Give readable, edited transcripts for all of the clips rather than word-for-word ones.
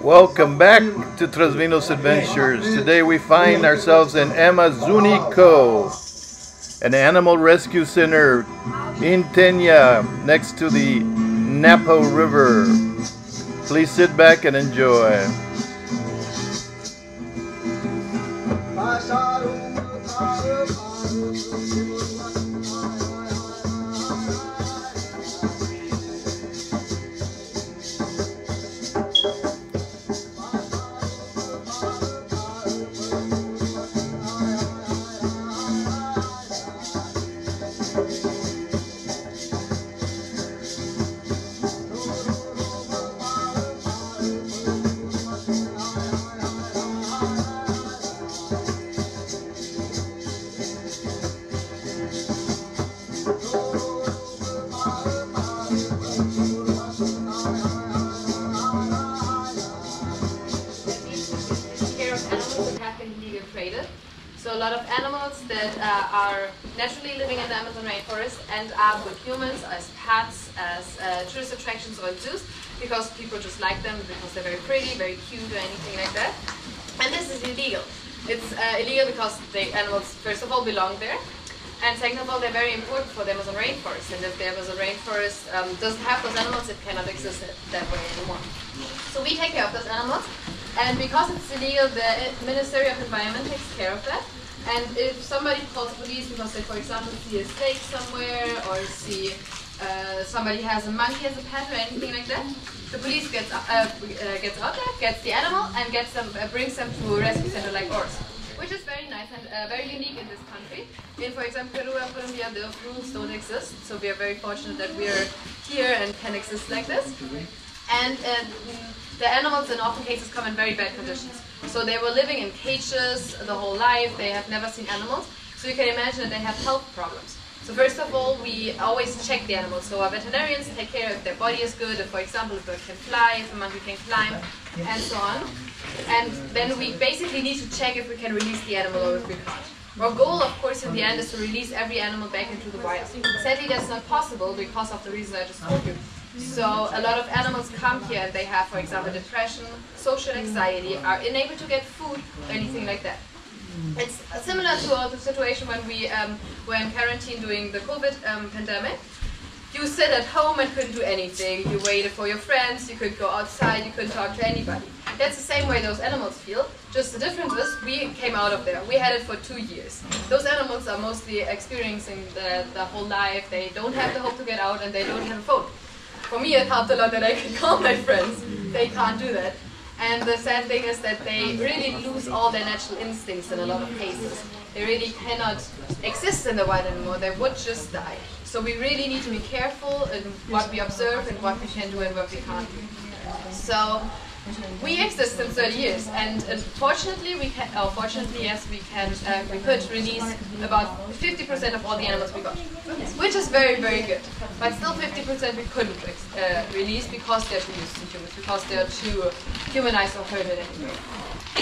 Welcome back to Trasvino's Adventures. Today we find ourselves in AmaZOOnico, an animal rescue center in Tena, next to the Napa River. Please sit back and enjoy. So a lot of animals that are naturally living in the Amazon rainforest end up with humans as pets, as tourist attractions or zoos, because people just like them, because they're very pretty, very cute or anything like that. And this is illegal. It's illegal because the animals, first of all, belong there, and second of all, they're very important for the Amazon rainforest. And if the Amazon rainforest doesn't have those animals, it cannot exist that way anymore. So we take care of those animals, and because it's illegal, the Ministry of Environment takes care of that. And if somebody calls police because they, for example, see a snake somewhere, or see somebody has a monkey as a pet or anything like that, the police gets out there, gets the animal, and brings them to a rescue center like ours, which is very nice and very unique in this country. In, for example, Peru and Colombia, the rules don't exist, so we are very fortunate that we are here and can exist like this. And the animals in often cases come in very bad conditions. So they were living in cages the whole life, they have never seen animals, so you can imagine that they have health problems. So first of all, we always check the animals. So our veterinarians take care if their body is good, if, for example, a bird can fly, if a monkey can climb, and so on. And then we basically need to check if we can release the animal or if we can't. Our goal, of course, in the end is to release every animal back into the wild. Sadly, that's not possible because of the reasons I just told you. So a lot of animals come here and they have, for example, depression, social anxiety, are unable to get food, or anything like that. It's similar to the situation when we were in quarantine during the COVID pandemic. You sit at home and couldn't do anything. You waited for your friends, you couldn't go outside, you couldn't talk to anybody. That's the same way those animals feel, just the difference is we came out of there. We had it for 2 years. Those animals are mostly experiencing the whole life, they don't have the hope to get out and they don't have a phone. For me, it helped a lot that I can call my friends. They can't do that. And the sad thing is that they really lose all their natural instincts in a lot of cases. They really cannot exist in the wild anymore. They would just die. So we really need to be careful in what we observe and what we can do and what we can't do. So we exist in 30 years, and fortunately, fortunately, yes, we could release about 50% of all the animals we got, which is very, very good. But still 50% we couldn't release because they're too used to humans, because they're too humanized or herded anyway.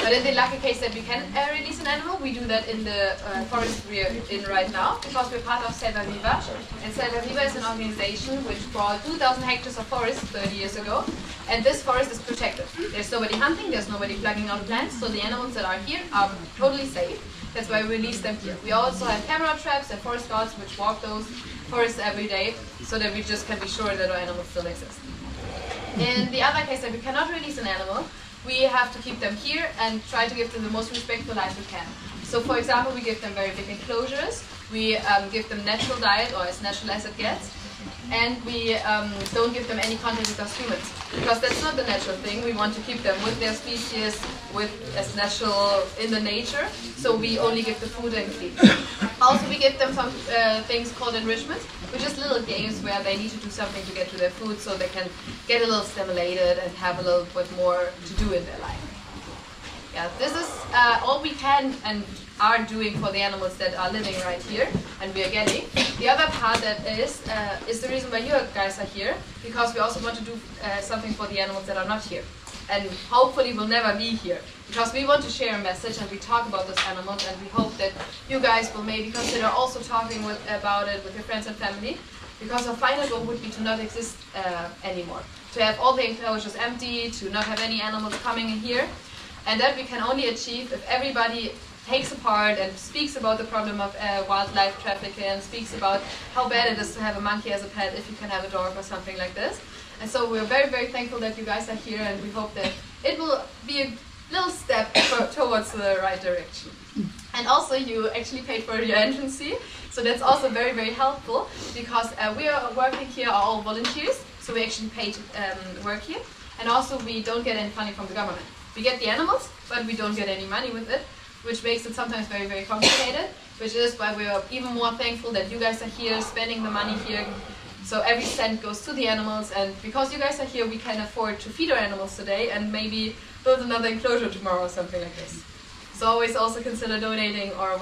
But in the lucky case that we can release an animal, we do that in the forest we're in right now, because we're part of Tena Ecuador. And Tena Ecuador is an organization which brought 2,000 hectares of forest 30 years ago, and this forest is protected. There's nobody hunting, there's nobody plugging out plants, so the animals that are here are totally safe. That's why we release them here. We also have camera traps and forest guards which walk those forests every day, so that we just can be sure that our animals still exist. In the other case that we cannot release an animal, we have to keep them here and try to give them the most respectful life we can. So for example, we give them very big enclosures, we give them natural diet, or as natural as it gets, and we don't give them any contact with us humans, because that's not the natural thing. We want to keep them with their species, as natural in the nature, so we only give the food and feed. Also we give them some things called enrichment, which is little games where they need to do something to get to their food, so they can get a little stimulated and have a little bit more to do in their life. Yeah, this is all we can and are doing for the animals that are living right here, and we are getting. The other part that is the reason why you guys are here, because we also want to do something for the animals that are not here, and hopefully will never be here, because we want to share a message and we talk about those animals, and we hope that you guys will maybe consider also talking about it with your friends and family, because our final goal would be to not exist anymore. to have all the enclosures empty, to not have any animals coming in here. And that we can only achieve if everybody takes a part and speaks about the problem of wildlife trafficking, and speaks about how bad it is to have a monkey as a pet if you can have a dog or something like this. And so we're very, very thankful that you guys are here, and we hope that it will be a little step towards the right direction. And also you actually paid for your entrance fee, so that's also very, very helpful, because we are working here are all volunteers, so we actually pay to work here. And also we don't get any funding from the government. We get the animals, but we don't get any money with it, which makes it sometimes very, very complicated, which is why we are even more thankful that you guys are here, spending the money here. So every cent goes to the animals, and because you guys are here, we can afford to feed our animals today and maybe build another enclosure tomorrow or something like this. So always also consider donating or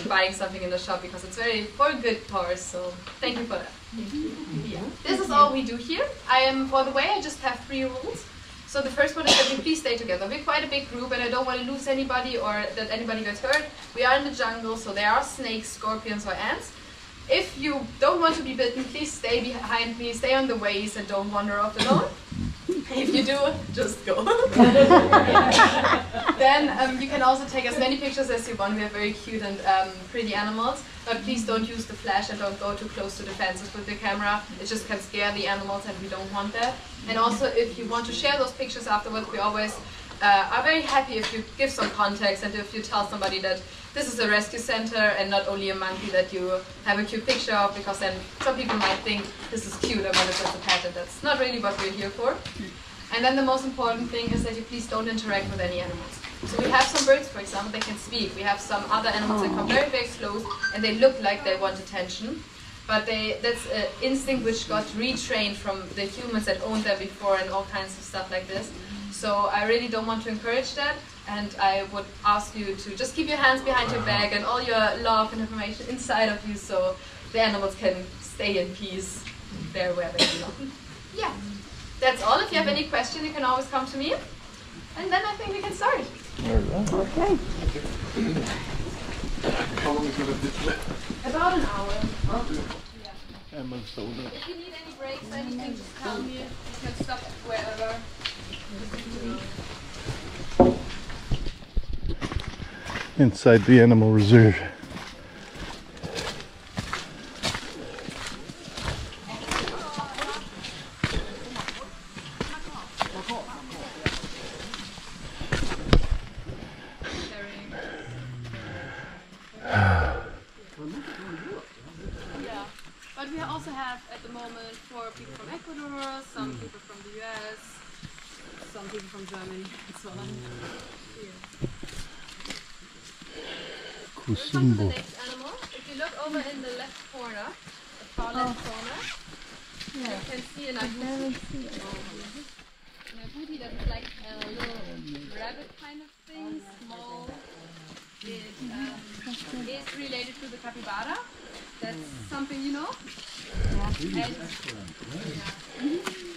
buying something in the shop, because it's very for a good cause. So thank you for that. Yeah. This is all we do here. For the way, I just have 3 rules. So the first one is that we please stay together. We're quite a big group, and I don't want to lose anybody or that anybody gets hurt. We are in the jungle, so there are snakes, scorpions, or ants. If you don't want to be bitten, please stay behind me, stay on the ways, and don't wander off alone. If you do, just go. Then you can also take as many pictures as you want. We have very cute and pretty animals, but please don't use the flash and don't go too close to the fences with the camera. It just can scare the animals, and we don't want that. And also, if you want to share those pictures afterwards, we always are very happy if you give some context and if you tell somebody that this is a rescue center and not only a monkey that you have a cute picture of, because then some people might think this is cute, I want it as a pet, and that's not really what we're here for. And then the most important thing is that you please don't interact with any animals. So we have some birds, for example, they can speak. We have some other animals that come very, very close, and they look like they want attention. But that's an instinct which got retrained from the humans that owned them before and all kinds of stuff like this. So I really don't want to encourage that, and I would ask you to just keep your hands behind your back and all your love and information inside of you, so the animals can stay in peace there where they belong. Yeah, that's all. If you have any questions, you can always come to me, and then I think we can start. Okay. How long is it? About an hour. Yeah. AmaZOOnico. If you need any breaks or anything, just tell me. You can stop wherever. Inside the animal reserve. Yeah, but we also have at the moment 4 people from Ecuador, some people from the US, some people from Germany, and so on. Yeah. We'll come to the next animal. If you look over in the left corner, the far left corner, you can see an agouti. An agouti that is like a little rabbit kind of thing, small. It is related to the capybara. That's something you know. And,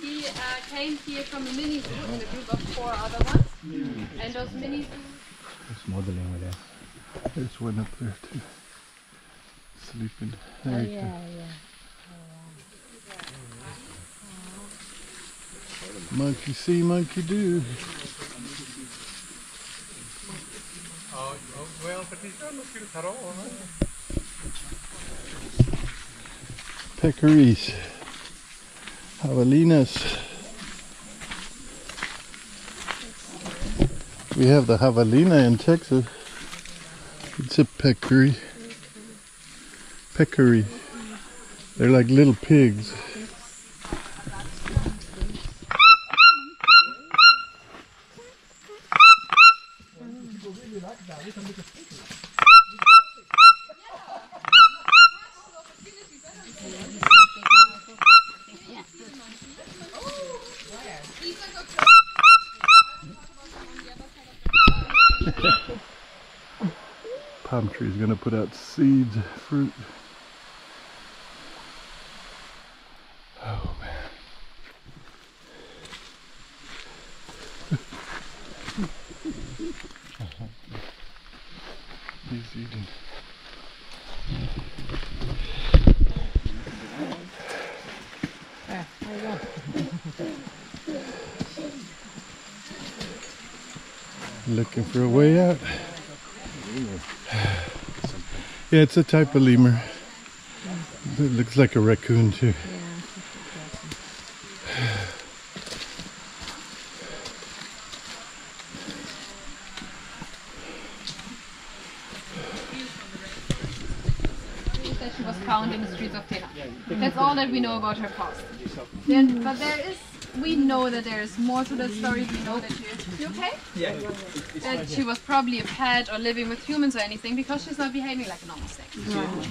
he came here from a mini zoo in a group of 4 other ones. And those mini zoos. There's modeling with that. There's one up there too. Sleeping. There you go. Monkey see, monkey do. Peccaries. Javelinas. We have the javelina in Texas. It's a peccary. Peccary. They're like little pigs. Palm tree is going to put out seeds, fruit. Oh man. He's eating. There you go. Looking for a way out. Yeah, it's a type of lemur. It looks like a raccoon too. That she was found in the streets of Tena. That's all that we know about her past. But we know that there is more to the story. We know that you okay? Yeah. That she was probably a pet or living with humans or anything, because she's not behaving like a normal snake.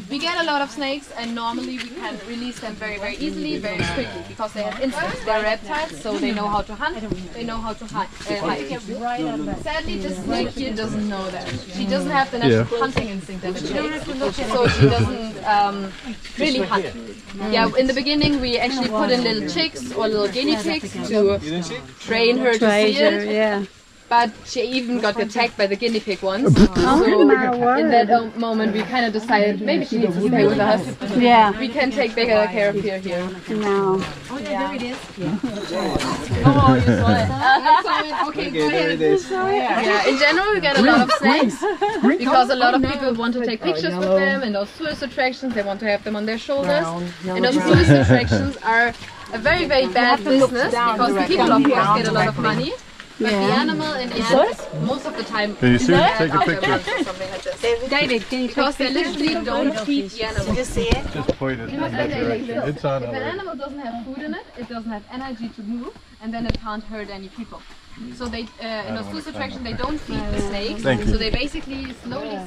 We get a lot of snakes, and normally we can release them very, very easily, very quickly, because they have instincts. They're reptiles, so they know how to hunt. They know how to hide. Sadly, this snake here doesn't know that. She doesn't have the natural hunting instinct that it takes, so she doesn't really hunt. Yeah, in the beginning we actually put in little chicks or little guinea pigs to train her to see it. Yeah. But she even got attacked by the guinea pig once. So in that moment we kind of decided maybe she needs to stay with us. Yeah. We can take better care of her here. No. Oh yeah, there it is. Yeah. Oh, you saw it. Okay, go ahead. Yeah, in general we get a lot of snakes because a lot of people want to take pictures with them, and those tourist attractions, they want to have them on their shoulders. And those tourist attractions are a very, very bad business because the people of course get a lot of money. But the animal in the end, most of the time, can you see it? Take a picture. David, can you because they literally don't feed the animal. Did you see it? Just point it in that direction. It's on. If an animal doesn't have food in it, it doesn't have energy to move, and then it can't hurt any people. So they, in those tourist attractions, they don't feed the snakes. So they basically slowly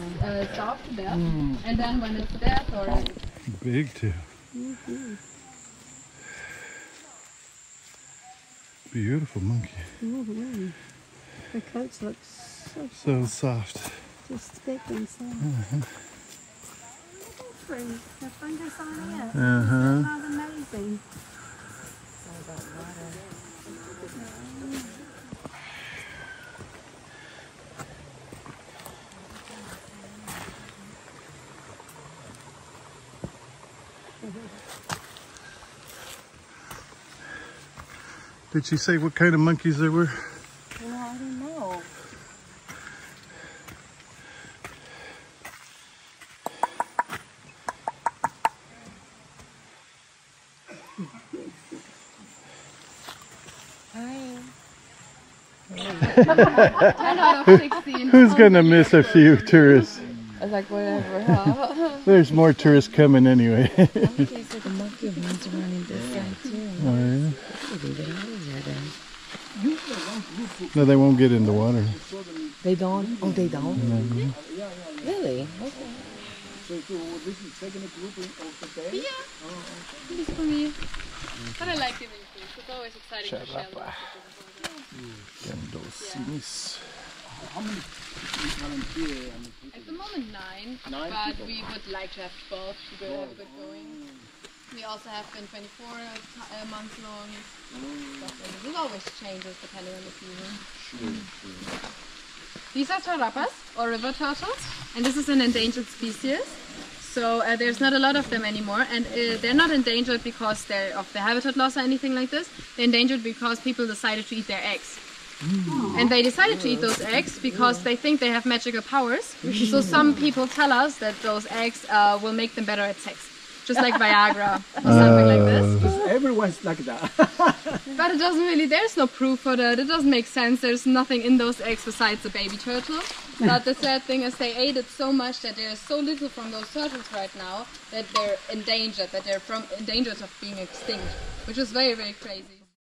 starve to death, and then when it's dead or big too. Beautiful monkey. The coats look so soft. just thick and soft. The fungus on it. That's amazing. Did she say what kind of monkeys there were? Well, I don't know. Who's gonna miss a few tourists? I was like, whatever. There's more tourists coming anyway. The monkey runs around in this side too. Oh, yeah? No, they won't get in the water. They don't? Oh, they don't? Really? Okay. Yeah, this is for me. But I like giving food. It's always exciting to share them. At the moment 9, but we would like to have 12 to have a good going. We also have been 24 months long. It always changes depending on the season. These are tarrapas, or river turtles, and this is an endangered species. So there's not a lot of them anymore, and they're not endangered because they're of the habitat loss or anything like this. They're endangered because people decided to eat their eggs. And they decided to eat those eggs because they think they have magical powers. So some people tell us that those eggs will make them better at sex. Just like Viagra or something like this. Everyone's like that. But it doesn't really, there's no proof for that. It doesn't make sense. There's nothing in those eggs besides the baby turtle. But the sad thing is they ate it so much that there is so little from those turtles right now that they're endangered, that they're endangered of being extinct, which is very, very crazy.